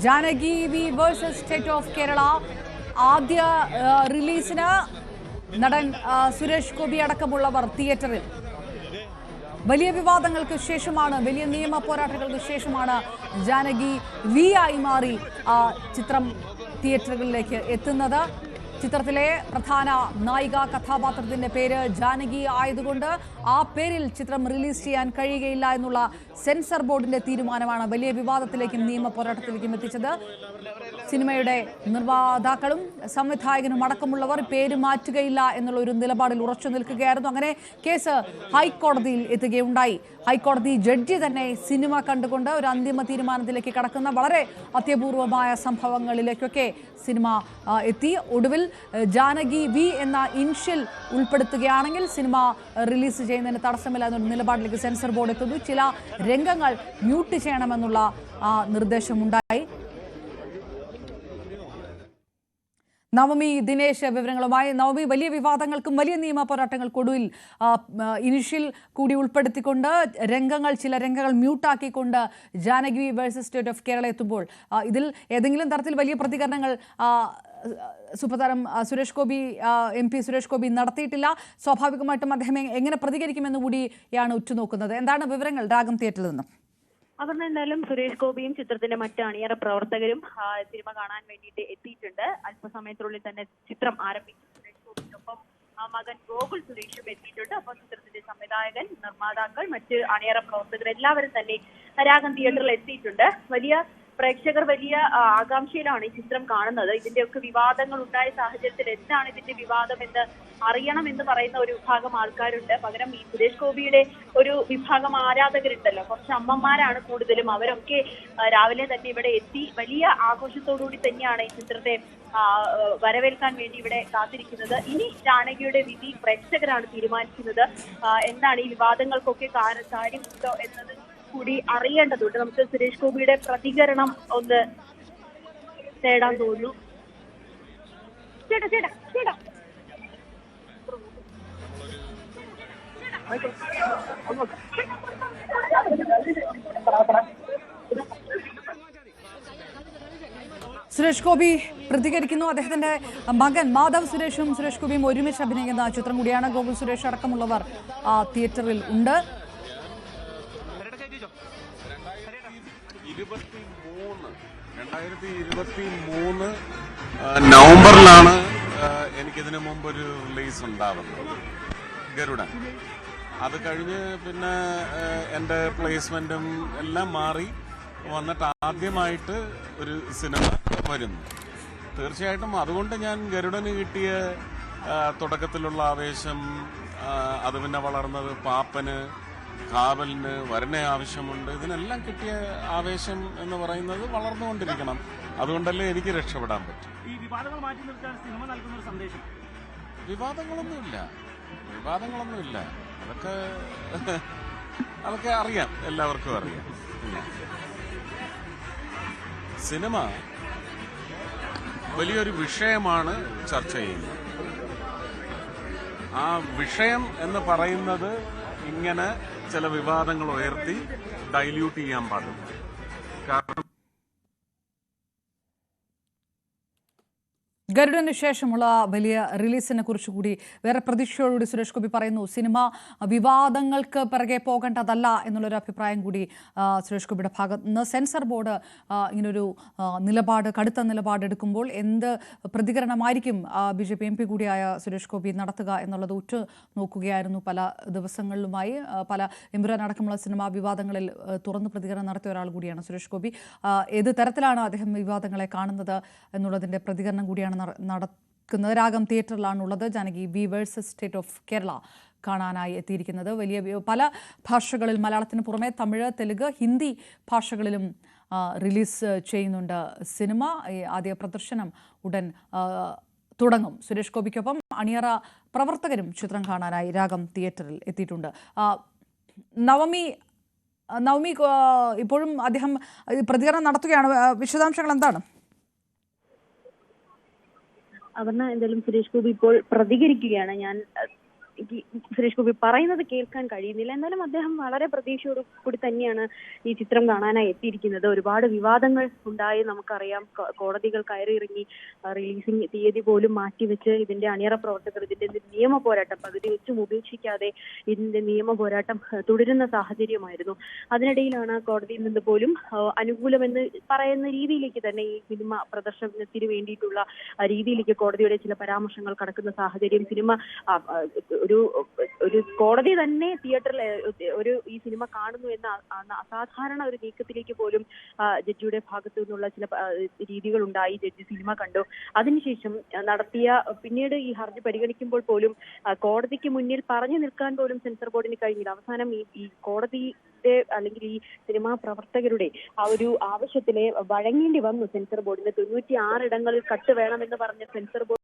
Janaki V versus state of Kerala ആദ്യ റിലീസിന് നടൻ സുരേഷ് ഗോപി അടക്കമുള്ളവർ തിയേറ്ററിൽ. വലിയ വിവാദങ്ങൾക്ക് ശേഷമാണ്, വലിയ നിയമ പോരാട്ടങ്ങൾക്ക് ശേഷമാണ് ജാനകി വി ആയി മാറി ചിത്രം തിയേറ്ററുകളിലേക്ക് എത്തുന്നത്. ചിത്രത്തിലെ പ്രധാന നായിക കഥാപാത്രത്തിന്റെ പേര് ജാനകി ആയതുകൊണ്ട് ആ പേരിൽ ചിത്രം റിലീസ് ചെയ്യാൻ കഴിയുകയില്ല എന്നുള്ള സെൻസർ ബോർഡിന്റെ തീരുമാനമാണ് വലിയ വിവാദത്തിലേക്കും നിയമ പോരാട്ടത്തിലേക്കും എത്തിച്ചത്. സിനിമയുടെ നിർമ്മാതാക്കളും സംവിധായകനും അടക്കമുള്ളവർ പേര് മാറ്റുകയില്ല എന്നുള്ള ഒരു നിലപാടിൽ ഉറച്ചു നിൽക്കുകയായിരുന്നു. അങ്ങനെ കേസ് ഹൈക്കോടതിയിൽ എത്തുകയുണ്ടായി. ഹൈക്കോടതി ജഡ്ജി തന്നെ സിനിമ കണ്ടുകൊണ്ട് ഒരു അന്തിമ തീരുമാനത്തിലേക്ക് കടക്കുന്ന വളരെ അത്യപൂർവമായ സംഭവങ്ങളിലേക്കൊക്കെ സിനിമ എത്തി. ഒടുവിൽ ജാനകി വി എന്ന ഇൻഷ്യൽ ഉൾപ്പെടുത്തുകയാണെങ്കിൽ സിനിമ റിലീസ് ചെയ്യുന്നതിന് തടസ്സമില്ല എന്നൊരു നിലപാടിലേക്ക് സെൻസർ ബോർഡ് എത്തുന്നു. ചില രംഗങ്ങൾ മ്യൂട്ട് ചെയ്യണമെന്നുള്ള നിർദ്ദേശമുണ്ടായി. നവമി ദിനേശ് വിവരങ്ങളുമായി. നവമി, വലിയ വിവാദങ്ങൾക്കും വലിയ നിയമ പോരാട്ടങ്ങൾക്കൊടുവിൽ ഇനിഷ്യൽ കൂടി ഉൾപ്പെടുത്തിക്കൊണ്ട് ചില രംഗങ്ങൾ മ്യൂട്ടാക്കിക്കൊണ്ട് Janaki versus state of Kerala എത്തുമ്പോൾ ഇതിൽ ഏതെങ്കിലും തരത്തിൽ വലിയ പ്രതികരണങ്ങൾ സുപ്രധാനം സുരേഷ് ഗോപി MP സുരേഷ് ഗോപി നടത്തിയിട്ടില്ല. സ്വാഭാവികമായിട്ടും അദ്ദേഹം എങ്ങനെ പ്രതികരിക്കുമെന്ന് കൂടിയാണ് ഉറ്റുനോക്കുന്നത്. എന്താണ് വിവരങ്ങൾ രാഗം തിയേറ്ററിൽ നിന്നും? അവർ എന്തായാലും സുരേഷ് ഗോപിയും ചിത്രത്തിന്റെ മറ്റ് അണിയറ പ്രവർത്തകരും സിനിമ കാണാൻ വേണ്ടിയിട്ട് എത്തിയിട്ടുണ്ട്. അല്പസമയത്തിനുള്ളിൽ തന്നെ ചിത്രം ആരംഭിക്കും. സുരേഷ് ഗോപിക്കൊപ്പം മകൻ ഗോകുൽ സുരേഷും എത്തിയിട്ടുണ്ട്. അപ്പോൾ ചിത്രത്തിന്റെ സംവിധായകൻ, നിർമ്മാതാക്കൾ, മറ്റ് അണിയറ പ്രവർത്തകർ എല്ലാവരും തന്നെ രാഗം തിയേറ്ററിൽ എത്തിയിട്ടുണ്ട്. പ്രേക്ഷകർ വലിയ ആകാംക്ഷയിലാണ് ഈ ചിത്രം കാണുന്നത്. ഇതിന്റെയൊക്കെ വിവാദങ്ങൾ ഉണ്ടായ സാഹചര്യത്തിൽ എന്താണ് ഇതിന്റെ വിവാദം എന്ന് അറിയണം എന്ന് പറയുന്ന ഒരു വിഭാഗം ആൾക്കാരുണ്ട്. പകരം ഈ സുരേഷ് ഗോപിയുടെ ഒരു വിഭാഗം ആരാധകരുണ്ടല്ലോ, കുറച്ച് അമ്മമാരാണ് കൂടുതലും. അവരൊക്കെ രാവിലെ തന്നെ ഇവിടെ എത്തി വലിയ ആഘോഷത്തോടുകൂടി തന്നെയാണ് ഈ ചിത്രത്തെ വരവേൽക്കാൻ വേണ്ടി ഇവിടെ കാത്തിരിക്കുന്നത്. ഇനി ജാനകിയുടെ വിധി പ്രേക്ഷകരാണ് തീരുമാനിക്കുന്നത്. എന്താണ് ഈ വിവാദങ്ങൾക്കൊക്കെ കാര്യമുണ്ടോ എന്നത് കൂടി അറിയേണ്ടതുണ്ട്. നമുക്ക് സുരേഷ് ഗോപിയുടെ പ്രതികരണം ഒന്ന് തേടാൻ തോന്നുന്നു. സുരേഷ് ഗോപി പ്രതികരിക്കുന്നു. അദ്ദേഹത്തിന്റെ മകൻ മാധവ് സുരേഷും സുരേഷ് ഗോപിയും ഒരുമിച്ച് അഭിനയിക്കുന്ന ചിത്രം കൂടിയാണ്. ഗോകുൽ സുരേഷ് അടക്കമുള്ളവർ തിയേറ്ററിൽ ഉണ്ട്. 2023 നവംബറിലാണ് എനിക്കിതിനു മുമ്പൊരു റിലീസ് ഉണ്ടാവുന്നത്, ഗരുഡൻ. അത് കഴിഞ്ഞ് പിന്നെ എൻ്റെ പ്ലേസ്മെന്റും എല്ലാം മാറി വന്നിട്ട് ആദ്യമായിട്ട് ഒരു സിനിമ വരുന്നു. തീർച്ചയായിട്ടും അതുകൊണ്ട് ഞാൻ ഗരുഡന് കിട്ടിയ തുടക്കത്തിലുള്ള ആവേശം, അത് പിന്നെ വളർന്നത് പാപ്പന്, കാവലിന് വരനെ ആവശ്യമുണ്ട്, ഇതിനെല്ലാം കിട്ടിയ ആവേശം എന്ന് പറയുന്നത് വളർന്നുകൊണ്ടിരിക്കണം. അതുകൊണ്ടല്ലേ എനിക്ക് രക്ഷപ്പെടാൻ പറ്റും. ഈ വിവാദങ്ങൾ മാറ്റി നിർത്താൻ സിനിമ നൽകുന്ന ഒരു സന്ദേശം? വിവാദങ്ങളൊന്നുമില്ല. അതൊക്കെ അറിയാം, എല്ലാവർക്കും അറിയാം. സിനിമ വലിയൊരു വിഷയമാണ് ചർച്ച ചെയ്യുന്നത്. ആ വിഷയം എന്ന് പറയുന്നത് ഇങ്ങനെ ചില വിവാദങ്ങൾ ഉയർത്തി ഡൈല്യൂട്ട് ചെയ്യാൻ പാടില്ല. കാരണം ഗരുഡന് ശേഷമുള്ള വലിയ റിലീസിനെ കുറിച്ച് കൂടി വേറെ പ്രതീക്ഷയോടുകൂടി സുരേഷ് ഗോപി പറയുന്നു. സിനിമ വിവാദങ്ങൾക്ക് പിറകെ പോകേണ്ടതല്ല എന്നുള്ളൊരു അഭിപ്രായം കൂടി സുരേഷ് ഗോപിയുടെ ഭാഗത്ത് നിന്ന്. സെൻസർ ബോർഡ് ഇങ്ങനൊരു കടുത്ത നിലപാടെടുക്കുമ്പോൾ എന്ത് പ്രതികരണമായിരിക്കും BJP MP കൂടിയായ സുരേഷ് ഗോപി നടത്തുക എന്നുള്ളത് ഉറ്റു നോക്കുകയായിരുന്നു. പല ദിവസങ്ങളിലുമായി പല എമ്പുരാൻ അടക്കമുള്ള സിനിമാ വിവാദങ്ങളിൽ തുറന്ന് പ്രതികരണം നടത്തിയ ഒരാൾ കൂടിയാണ് സുരേഷ് ഗോപി. ഏത് തരത്തിലാണ് അദ്ദേഹം വിവാദങ്ങളെ കാണുന്നത് എന്നുള്ളതിൻ്റെ പ്രതികരണം കൂടിയാണ് നടക്കുന്നത്. രാഗം തിയേറ്ററിലാണുള്ളത്. Janaki V versus state of Kerala കാണാനായി എത്തിയിരിക്കുന്നത്. പല ഭാഷകളിൽ, മലയാളത്തിന് പുറമെ തമിഴ്, തെലുങ്ക്, ഹിന്ദി ഭാഷകളിലും റിലീസ് ചെയ്യുന്നുണ്ട് സിനിമ. ആദ്യ പ്രദർശനം ഉടൻ തുടങ്ങും. സുരേഷ് ഗോപിക്കൊപ്പം അണിയറ പ്രവർത്തകരും ചിത്രം കാണാനായി രാഗം തിയേറ്ററിൽ എത്തിയിട്ടുണ്ട്. നവമി, ഇപ്പോഴും അദ്ദേഹം പ്രതികരണം നടത്തുകയാണ്. വിശദാംശങ്ങൾ എന്താണ്? എന്തായാലും സുരേഷ് ഗോപി ഇപ്പോൾ പ്രതികരിക്കുകയാണ്. ഞാൻ സുരേഷ് ഗോപി പറയുന്നത് കേൾക്കാൻ കഴിയുന്നില്ല. എന്നാലും അദ്ദേഹം വളരെ പ്രതീക്ഷയോട് കൂടി തന്നെയാണ് ഈ ചിത്രം കാണാനായി എത്തിയിരിക്കുന്നത്. ഒരുപാട് വിവാദങ്ങൾ ഉണ്ടായി നമുക്കറിയാം. കോടതികൾ കയറിയിറങ്ങി റിലീസിംഗ് തീയതി പോലും മാറ്റിവെച്ച് ഇതിന്റെ അണിയറ പ്രവർത്തകർ ഇതിന്റെ നിയമ പോരാട്ടം പകുതി വെച്ചും ഉപേക്ഷിക്കാതെ ഇതിന്റെ നിയമ പോരാട്ടം തുടരുന്ന സാഹചര്യമായിരുന്നു. അതിനിടയിലാണ് കോടതിയിൽ നിന്ന് പോലും അനുകൂലമെന്ന് പറയുന്ന രീതിയിലേക്ക് തന്നെ ഈ സിനിമ പ്രദർശനത്തിന് വേണ്ടിയിട്ടുള്ള രീതിയിലേക്ക് കോടതിയുടെ ചില പരാമർശങ്ങൾ കടക്കുന്ന സാഹചര്യം. സിനിമ ഒരു കോടതി തന്നെ തിയേറ്ററിൽ ഈ സിനിമ കാണുന്നു എന്ന അസാധാരണ ഒരു നീക്കത്തിലേക്ക് പോലും ജഡ്ജിയുടെ ഭാഗത്തു നിന്നുള്ള ചില രീതികൾ ഉണ്ടായി. ജഡ്ജി സിനിമ കണ്ടു. അതിനുശേഷം പിന്നീട് ഈ ഹർജി പരിഗണിക്കുമ്പോൾ പോലും കോടതിക്ക് മുന്നിൽ പറഞ്ഞു നിൽക്കാൻ പോലും സെൻസർ ബോർഡിന് കഴിഞ്ഞില്ല. അവസാനം ഈ കോടതി അല്ലെങ്കിൽ ഈ സിനിമാ പ്രവർത്തകരുടെ ആ ഒരു ആവശ്യത്തിന് വഴങ്ങേണ്ടി വന്നു സെൻസർ ബോർഡിന്. 96 ഇടങ്ങളിൽ കട്ട് വേണമെന്ന് പറഞ്ഞ സെൻസർ ബോർഡ്